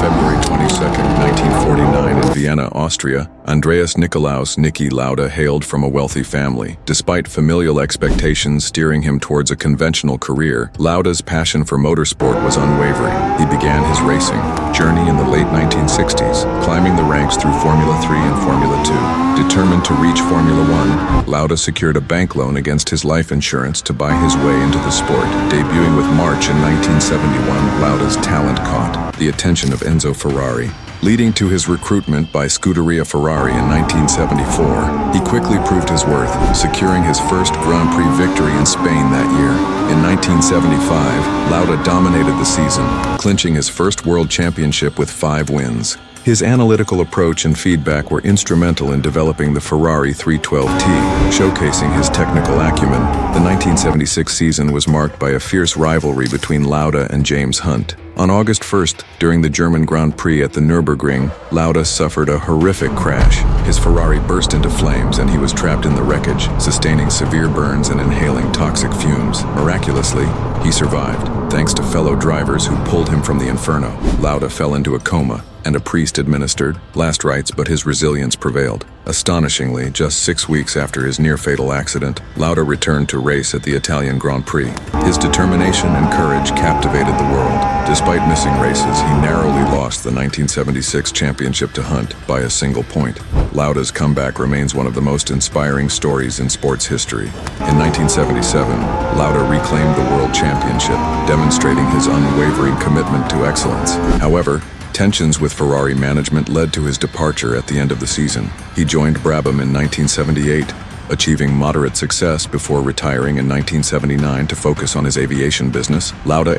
February 22, 1949, in Vienna, Austria, Andreas Nikolaus Niki Lauda hailed from a wealthy family. Despite familial expectations steering him towards a conventional career, Lauda's passion for motorsport was unwavering. He began his racing journey in the late 1960s, climbing the ranks through Formula 3 and Formula 2. Determined to reach Formula 1, Lauda secured a bank loan against his life insurance to buy his way into the sport. Debuting with March in 1971, Lauda's talent caught the attention of Enzo Ferrari, leading to his recruitment by Scuderia Ferrari in 1974. He quickly proved his worth, securing his first Grand Prix victory in Spain that year. In 1975, Lauda dominated the season, clinching his first world championship with 5 wins. His analytical approach and feedback were instrumental in developing the Ferrari 312T, showcasing his technical acumen. The 1976 season was marked by a fierce rivalry between Lauda and James Hunt. On August 1st, during the German Grand Prix at the Nürburgring, Lauda suffered a horrific crash. His Ferrari burst into flames and he was trapped in the wreckage, sustaining severe burns and inhaling toxic fumes. Miraculously, he survived, thanks to fellow drivers who pulled him from the inferno. Lauda fell into a coma, and a priest administered last rites, but his resilience prevailed. Astonishingly, just 6 weeks after his near-fatal accident, Lauda returned to race at the Italian Grand Prix. His determination and courage captivated the world. Despite missing races, he narrowly lost the 1976 championship to Hunt by a single point. Lauda's comeback remains one of the most inspiring stories in sports history. In 1977, Lauda reclaimed the world championship, demonstrating his unwavering commitment to excellence. However, tensions with Ferrari management led to his departure at the end of the season. He joined Brabham in 1978, achieving moderate success before retiring in 1979 to focus on his aviation business. Lauda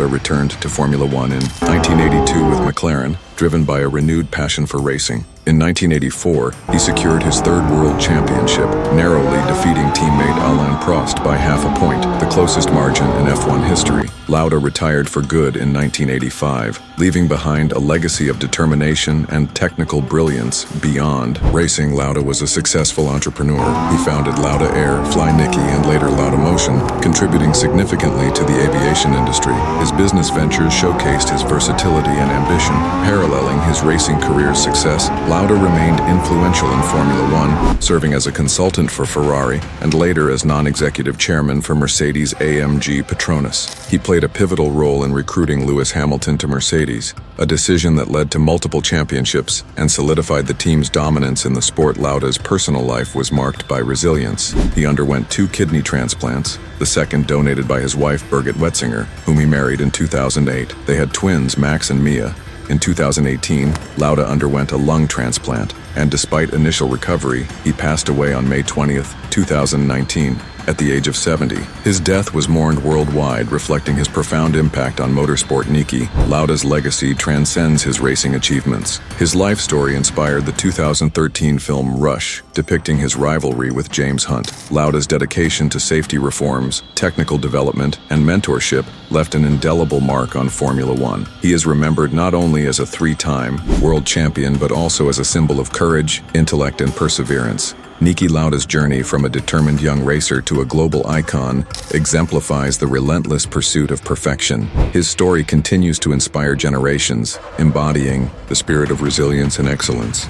returned to Formula 1 in 1982 with McLaren, driven by a renewed passion for racing. In 1984, he secured his 3rd world championship, narrowly defeating teammate Alain Prost by half a point, the closest margin in F1 history. Lauda retired for good in 1985, leaving behind a legacy of determination and technical brilliance beyond racing. Lauda was a successful entrepreneur. He founded Lauda Air, Fly Niki, and later Lauda Motion, contributing significantly to the aviation industry. His business ventures showcased his versatility and ambition. Paralleling his racing career's success, Lauda remained influential in Formula 1, serving as a consultant for Ferrari and later as non-executive chairman for Mercedes-AMG Petronas. He played a pivotal role in recruiting Lewis Hamilton to Mercedes, a decision that led to multiple championships and solidified the team's dominance in the sport. Lauda's personal life was marked by resilience. He underwent 2 kidney transplants, the second donated by his wife Birgit Wetzinger, whom he married in 2008. They had twins, Max and Mia. In 2018, Lauda underwent a lung transplant, and despite initial recovery, he passed away on May 20th, 2019, at the age of 70. His death was mourned worldwide, reflecting his profound impact on motorsport. Niki Lauda's legacy transcends his racing achievements. His life story inspired the 2013 film Rush, depicting his rivalry with James Hunt. Lauda's dedication to safety reforms, technical development, and mentorship left an indelible mark on Formula 1. He is remembered not only as a 3-time world champion, but also as a symbol of courage, intellect, and perseverance. Niki Lauda's journey from a determined young racer to a global icon exemplifies the relentless pursuit of perfection. His story continues to inspire generations, embodying the spirit of resilience and excellence.